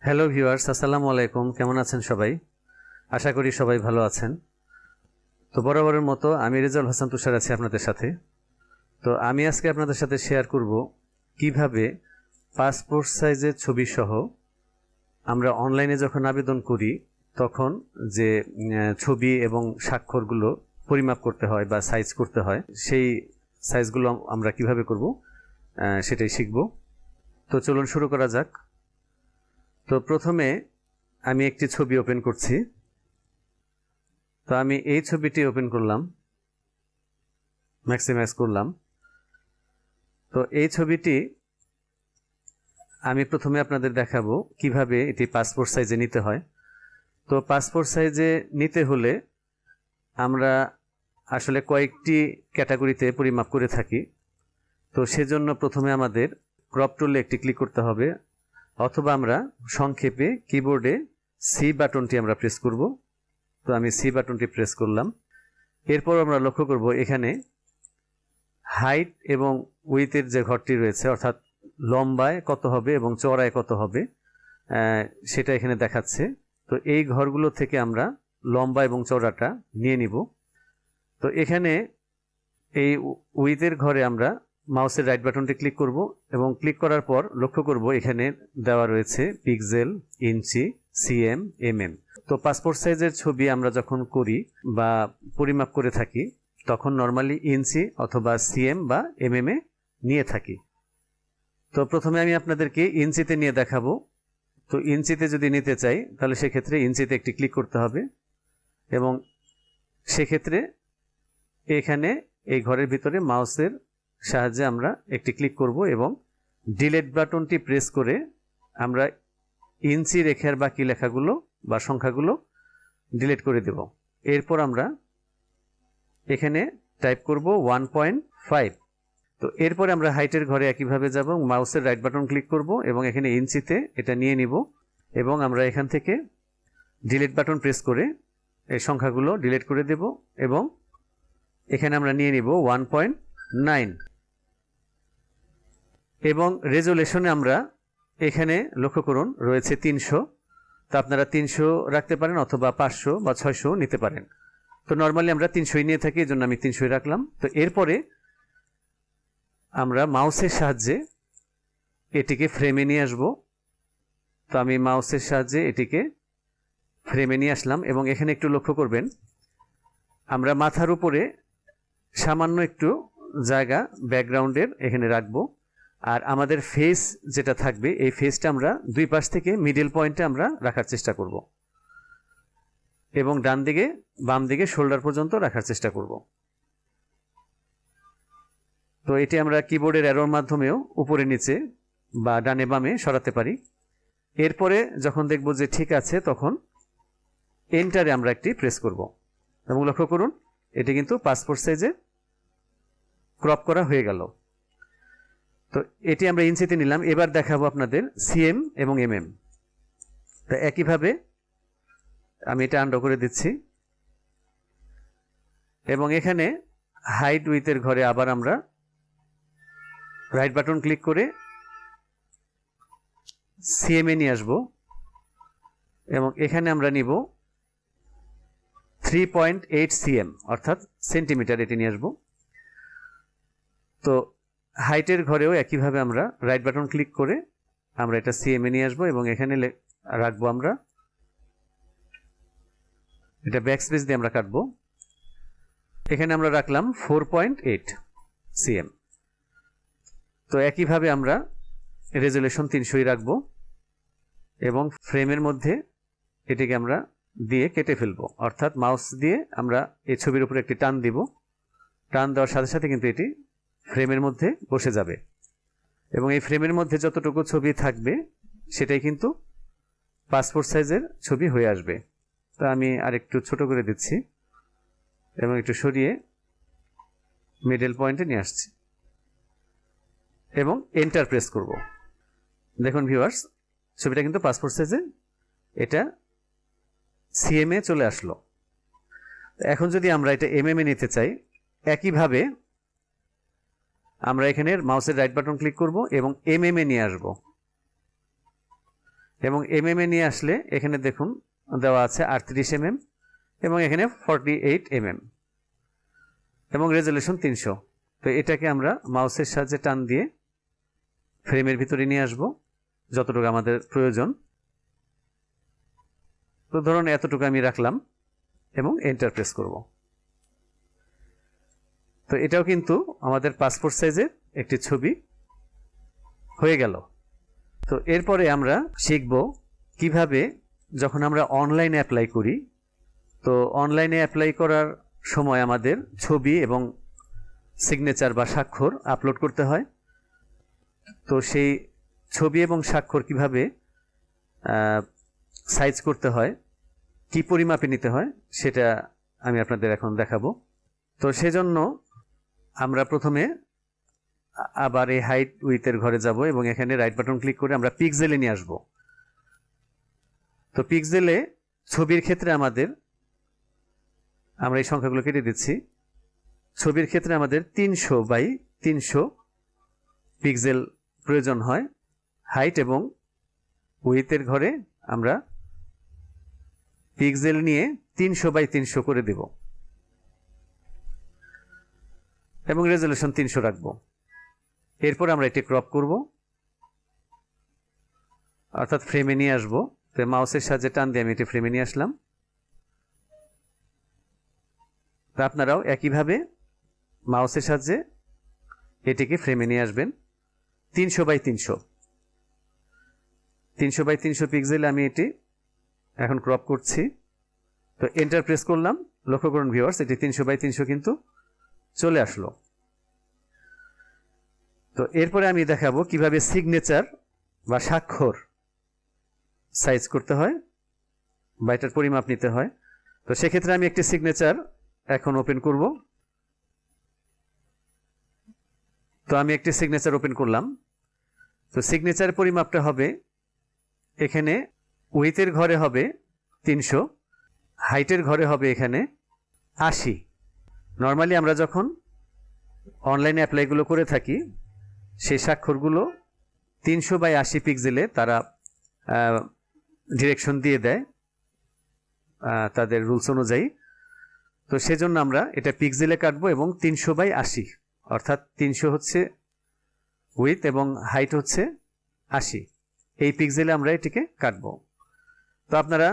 Hello viewers, আসসালামু আলাইকুম। কেমন আছেন সবাই? আশা করি সবাই ভালো আছেন। তো বরাবরের মতো আমি রেজাউল হাসান তুষার আছি আপনাদের সাথে। তো আমি আজকে আপনাদের সাথে শেয়ার করব কিভাবে পাসপোর্ট সাইজের ছবি সহ আমরা অনলাইনে যখন আবেদন করি তখন যে ছবি এবং স্বাক্ষরগুলো পরিমাপ করতে হয় বা সাইজ করতে হয়, সেই সাইজগুলো আমরা কিভাবে করব সেটাই শিখব। তো চলুন শুরু করা যাক। তো প্রথমে আমি একটি ছবি ওপেন করছি। তো আমি এই ছবিটি ওপেন করলাম, ম্যাক্সিমাইজ করলাম। তো এই ছবিটি আমি প্রথমে আপনাদের দেখাবো কিভাবে এটি পাসপোর্ট সাইজে নিতে হয়। তো পাসপোর্ট সাইজে নিতে হলে আমরা আসলে কয়েকটি ক্যাটাগরিতে পরিমাপ করে থাকি। তো সেজন্য প্রথমে আমাদের ক্রপ টুলে একটি ক্লিক করতে হবে, অথবা আমরা সংক্ষেপে কিবোর্ডে সি বাটনটি আমরা প্রেস করব। তো আমি সি বাটনটি প্রেস করলাম। এরপর আমরা লক্ষ্য করব এখানে হাইট এবং উইথের যে ঘরটি রয়েছে, অর্থাৎ লম্বায় কত হবে এবং চওড়ায় কত হবে, সেটা এখানে দেখাচ্ছে। তো এই ঘরগুলো থেকে আমরা লম্বা এবং চওড়াটা নিয়ে নিব। তো এখানে এই উইথের ঘরে আমরা মাউসের রাইট বাটনটি ক্লিক করব এবং ক্লিক করার পর লক্ষ্য করব এখানে দেওয়া রয়েছে পিক্সেল, ইঞ্চি, সিএম, এমএম। তো পাসপোর্ট সাইজের ছবি আমরা যখন করি বা পরিমাপ করে থাকি তখন নর্মালি ইঞ্চি অথবা সিএম বা এমএম এ নিয়ে থাকি। তো প্রথমে আমি আপনাদেরকে ইঞ্চিতে নিয়ে দেখাবো। তো ইঞ্চিতে যদি নিতে চাই তাহলে সেক্ষেত্রে ইঞ্চিতে একটি ক্লিক করতে হবে এবং সেক্ষেত্রে এখানে এই ঘরের ভিতরে মাউসের সাহায্যে আমরা একটি ক্লিক করব এবং ডিলিট বাটনটি প্রেস করে আমরা ইঞ্চি রেখার বাকি লেখাগুলো বা সংখ্যাগুলো ডিলিট করে দেব। এরপর আমরা এখানে টাইপ করব 1.5। তো এরপরে আমরা হাইটের ঘরে একইভাবে যাব, মাউসের রাইট বাটন ক্লিক করব এবং এখানে ইঞ্চিতে এটা নিয়ে নিব এবং আমরা এখান থেকে ডিলিট বাটন প্রেস করে এই সংখ্যাগুলো ডিলিট করে দেব এবং এখানে আমরা নিয়ে নিব 1.9 এবং রেজুলেশনে আমরা এখানে লক্ষ্য করুন রয়েছে 300। তো আপনারা 300 রাখতে পারেন অথবা 500 বা 600 নিতে পারেন। তো নর্মালি আমরা 300 নিয়ে থাকি, এই জন্য আমি 300 রাখলাম। তো এরপরে আমরা মাউসের সাহায্যে এটিকে ফ্রেমে নিয়ে আসব। তো আমি মাউসের সাহায্যে এটিকে ফ্রেমে নিয়ে আসলাম এবং এখানে একটু লক্ষ্য করবেন আমরা মাথার উপরে সামান্য একটু জায়গা ব্যাকগ্রাউন্ডের এখানে রাখবো, আর আমাদের ফেস যেটা থাকবে এই ফেসটা আমরা দুই পাশ থেকে মিডল পয়েন্টে আমরা রাখার চেষ্টা করব এবং ডান দিকে বাম দিকে শোল্ডার পর্যন্ত রাখার চেষ্টা করব। তো এটি আমরা কিবোর্ডের অ্যারোর মাধ্যমেও উপরে নিচে বা ডানে বামে সরাতে পারি। এরপরে যখন দেখব যে ঠিক আছে তখন এন্টারে আমরা একটি প্রেস করব এবং লক্ষ্য করুন এটি কিন্তু পাসপোর্ট সাইজে ক্রপ করা হয়ে গেল। তো এটি আমরা ইঞ্চিতে নিলাম। এবার দেখাবো আপনাদের সিএম এবং এমএম। তো একইভাবে আমি এটা আন্ডু করে দিচ্ছি এবং এখানে হাইট উইথের ঘরে আবার আমরা রাইট বাটন ক্লিক করে সিএম এ নিয়ে আসব এবং এখানে আমরা নিব 3.8 সিএম অর্থাৎ সেন্টিমিটার এটি নিয়ে আসব। তো হাইটের ঘরেও একইভাবে আমরা রাইট বাটন ক্লিক করে আমরা এটা সিএম এ নিয়ে আসবো এবং এখানে রাখবো আমরা এটা ব্যাকস্পেস দিয়ে আমরা কাটবো। এখানে আমরা রাখলাম 4.8 সিএম। তো একইভাবে আমরা রেজুলেশন 300 রাখবো এবং ফ্রেমের মধ্যে এটিকে আমরা দিয়ে কেটে ফেলবো, অর্থাৎ মাউস দিয়ে আমরা এই ছবির উপরে একটি টান দিব। টান দেওয়ার সাথে সাথে কিন্তু এটি ফ্রেমের মধ্যে বসে যাবে এবং এই ফ্রেমের মধ্যে যতটুকু ছবি থাকবে সেটাই কিন্তু পাসপোর্ট সাইজের ছবি হয়ে আসবে। তো আমি আরেকটু ছোট করে দিচ্ছি এবং একটু সরিয়ে মিডল পয়েন্টে নিয়ে আসছি এবং এন্টার প্রেস করব। দেখুন ভিউয়ার্স, ছবিটা কিন্তু পাসপোর্ট সাইজে এটা সিএম এ চলে আসলো। এখন যদি আমরা এটা এমএম এ নিতে চাই একইভাবে আমরা এখানে মাউসের রাইট বাটন ক্লিক করব এবং এমএম এ নিয়ে আসব এবং এমএম এ নিয়ে আসলে এখানে দেখুন দেওয়া আছে 38 mm এবং এখানে 48 mm এবং রেজলিউশন 300। তো এটাকে আমরা মাউসের সাহায্যে টান দিয়ে ফ্রেমের ভিতরে নিয়ে আসব যতটুকু আমাদের প্রয়োজন। তো ধরুন এতটুকু আমি রাখলাম এবং এন্টার প্রেস করব। তো এটাও কিন্তু আমাদের পাসপোর্ট সাইজের একটি ছবি হয়ে গেল। তো এরপরে আমরা শিখব কিভাবে যখন আমরা অনলাইনে অ্যাপ্লাই করি, তো অনলাইনে অ্যাপ্লাই করার সময় আমাদের ছবি এবং সিগনেচার বা স্বাক্ষর আপলোড করতে হয়। তো সেই ছবি এবং স্বাক্ষর কিভাবে সাইজ করতে হয়, কি পরিমাপে নিতে হয়, সেটা আমি আপনাদের এখন দেখাবো। তো সেজন্য আমরা প্রথমে আবার এই হাইট উইথের ঘরে যাব এবং এখানে রাইট বাটন ক্লিক করে আমরা পিক্সেলে নিয়ে আসব। তো পিক্সেলে ছবির ক্ষেত্রে আমরা এই সংখ্যাগুলো কেটে দিচ্ছি। ছবির ক্ষেত্রে আমাদের 300 বাই 300 পিক্সেল প্রয়োজন হয়। হাইট এবং উইথের ঘরে আমরা পিক্সেল নিয়ে 300 বাই 300 করে দেব এবং রেজলিউশন 300 রাখবো। এরপর আমরা এটি ক্রপ করব, অর্থাৎ ফ্রেমে নিয়ে আসবো। তো মাউসের সাহায্যে টান দিয়ে আমি এটি ফ্রেমে নিয়ে আসলাম। তো আপনারাও একইভাবে মাউসের সাহায্যে এটিকে ফ্রেমে নিয়ে আসবেন। 300 বাই 300 পিক্সেলে আমি এটি এখন ক্রপ করছি। তো এন্টার প্রেস করলাম। লক্ষ্য করুন ভিউয়ার্স, এটি 300 বাই 300 কিন্তু চলে আসলো। তো এরপরে আমি দেখাবো কিভাবে সিগনেচার বা স্বাক্ষর সাইজ করতে হয় বা এটার পরিমাপ নিতে হয়। তো সেক্ষেত্রে আমি একটি সিগনেচার এখন ওপেন করব। তো আমি একটি সিগনেচার ওপেন করলাম। তো সিগনেচার পরিমাপটা হবে এখানে উইথের ঘরে হবে 300, হাইটের ঘরে হবে এখানে 80। নর্মালি আমরা যখন অনলাইনে অ্যাপ্লাইগুলো করে থাকি সেই স্বাক্ষরগুলো 300 বাই 80 পিক্সেলে তারা ডিরেকশন দিয়ে দেয় তাদের রুলস অনুযায়ী। তো সেজন্য আমরা এটা পিক্সেলে কাটবো এবং 300 বাই 80, অর্থাৎ 300 হচ্ছে উইথ এবং হাইট হচ্ছে 80, এই পিক্সেলে আমরা এটিকে কাটবো। তো আপনারা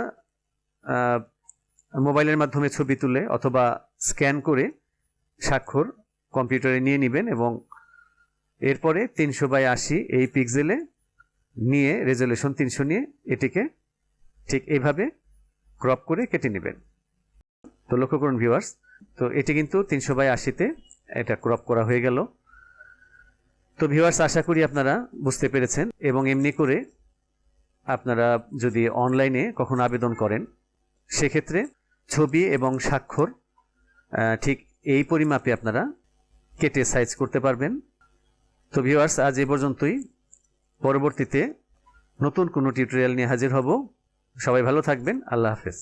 মোবাইলের মাধ্যমে ছবি তুলে অথবা স্ক্যান করে স্বাক্ষর কম্পিউটারে নিয়ে নেবেন এবং এরপরে 300 বাই 80 এই পিক্সেলে নিয়ে রেজলিউশন 300 নিয়ে এটিকে ঠিক এইভাবে ক্রপ করে কেটে নেবেন। তো লক্ষ্য করুন ভিউয়ার্স, তো এটি কিন্তু 300 বাই 80-তে এটা ক্রপ করা হয়ে গেল। তো ভিউয়ার্স, আশা করি আপনারা বুঝতে পেরেছেন এবং এমনি করে আপনারা যদি অনলাইনে কখনো আবেদন করেন সেক্ষেত্রে ছবি এবং স্বাক্ষর ঠিক এই পরিমাপে আপনারা কেটে সাইজ করতে পারবেন। তো ভিউয়ার্স, আজ এই পর্যন্তই। পরবর্তীতে নতুন কোনো টিউটোরিয়াল নিয়ে হাজির হব। সবাই ভালো থাকবেন। আল্লাহ হাফেজ।